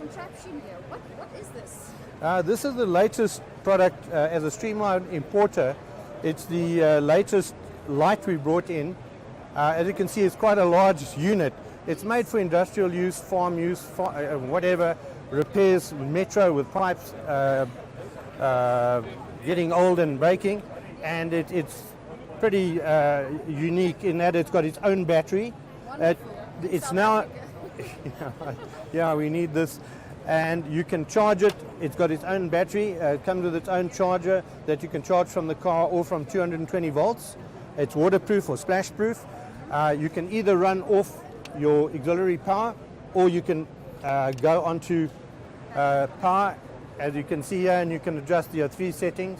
contraption here. What is this? This is the latest product as a Streamline importer. It's the latest light we brought in. As you can see, it's quite a large unit. It's made for industrial use, farm use, whatever, repairs, metro with pipes, getting old and breaking. And it's pretty unique in that it's got its own battery. It's now, yeah, we need this. And you can charge it. It's got its own battery. It comes with its own charger that you can charge from the car or from 220 volts. It's waterproof or splash proof. You can either run off your auxiliary power or you can go onto power, as you can see here, and you can adjust your 3 settings.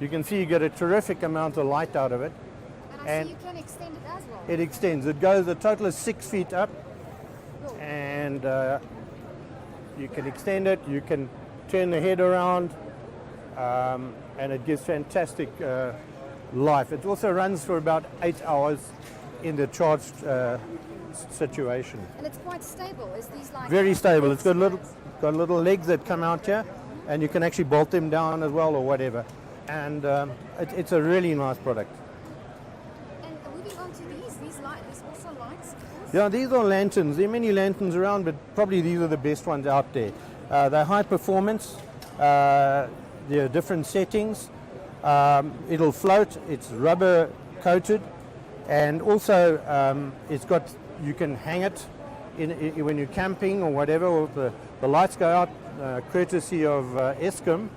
You can see you get a terrific amount of light out of it. And I see you can extend it as well. It extends. It goes a total of 6 feet up. And you can extend it, you can turn the head around, and it gives fantastic life. It also runs for about 8 hours in the charged situation. And it's quite stable. Is these like very stable. It's got little legs that come out here, and you can actually bolt them down as well or whatever. And it's a really nice product. And moving on to these also lights. Yeah, these are lanterns. There are many lanterns around, but probably these are the best ones out there. They're high performance. There are different settings. It'll float. It's rubber coated, and also you can hang it when you're camping or whatever. Or the lights go out courtesy of Rescomp,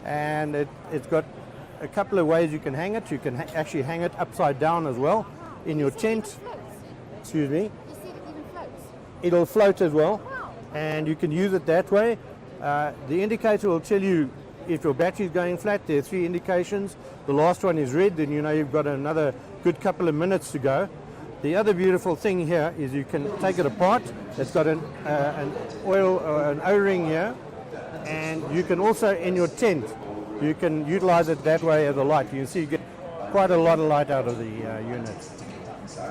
and it's got a couple of ways you can hang it. You can actually hang it upside down as well in your tent. Excuse me. You see it even floats? It'll float as well. Wow. And you can use it that way. The indicator will tell you if your battery is going flat. There are 3 indications. The last one is red, then you know you've got another good couple of minutes to go. The other beautiful thing here is you can take it apart. It's got an oil or an O-ring here, and you can also in your tent you can utilize it that way as a light. You can see you get quite a lot of light out of the unit. So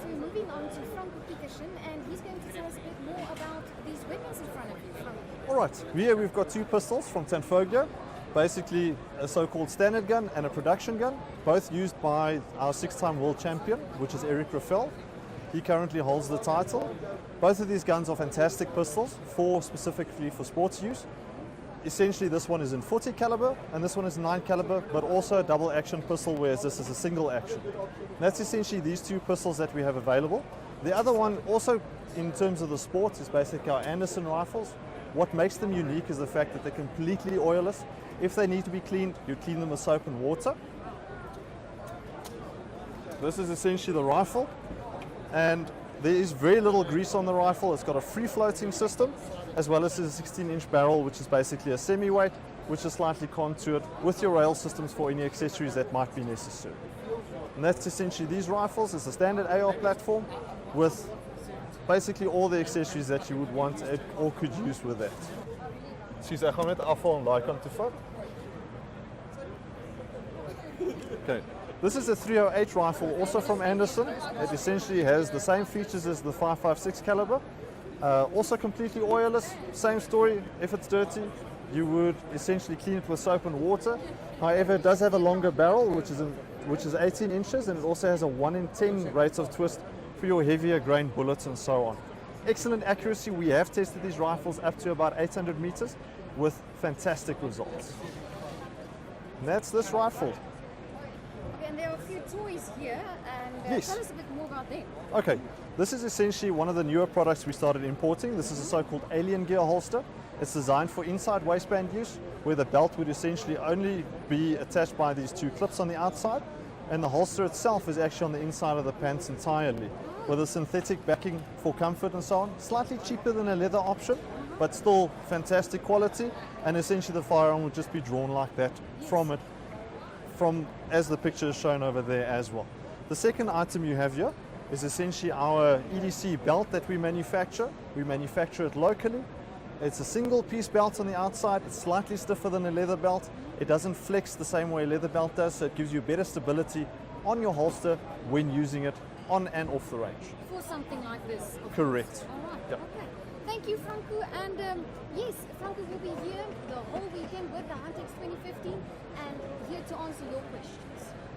we're moving on to Frank Peterson, and he's going to tell us a bit more about these weapons in front of you. All right, here we've got 2 pistols from Tanfoglio, basically a so-called standard gun and a production gun, both used by our 6-time world champion, which is Eric Raffel. He currently holds the title. Both of these guns are fantastic pistols, specifically for sports use. Essentially, this one is in 40 caliber and this one is 9 caliber, but also a double action pistol, whereas this is a single action. That's essentially these 2 pistols that we have available. The other one, also in terms of the sports, is basically our Anderson rifles. What makes them unique is the fact that they're completely oilless. If they need to be cleaned, you clean them with soap and water. This is essentially the rifle, and there is very little grease on the rifle. It's got a free floating system, as well as a 16-inch barrel, which is basically a semi-weight, which is slightly contoured with your rail systems for any accessories that might be necessary. And that's essentially these rifles. It's a standard AR platform with basically all the accessories that you would want or could use with that. Excuse, ek gaan net afval en daai kant toe vat. Okay. This is a 308 rifle, also from Anderson. It essentially has the same features as the 5.56 caliber. Also completely oilless, same story. If it's dirty, you would essentially clean it with soap and water. However, it does have a longer barrel, which is 18 inches, and it also has a 1 in 10 rate of twist for your heavier grain bullets and so on. Excellent accuracy. We have tested these rifles up to about 800 meters with fantastic results. And that's this rifle. And there are a few toys here, and Yes. tell us a bit more about them. Okay, this is essentially one of the newer products we started importing. This is a so-called alien gear holster. It's designed for inside waistband use, where the belt would essentially only be attached by these 2 clips on the outside, and the holster itself is actually on the inside of the pants entirely, with a synthetic backing for comfort and so on. Slightly cheaper than a leather option, but still fantastic quality, and essentially the firearm would just be drawn like that from as the picture is shown over there as well. The second item you have here is essentially our EDC belt that we manufacture. We manufacture it locally. It's a single piece belt on the outside. It's slightly stiffer than a leather belt. It doesn't flex the same way a leather belt does, so it gives you better stability on your holster when using it on and off the range. For something like this? Correct. All right, Yep. okay. Thank you, Franco. And yes, Franco will be here the whole weekend with the Huntex 2015 and here to answer your questions.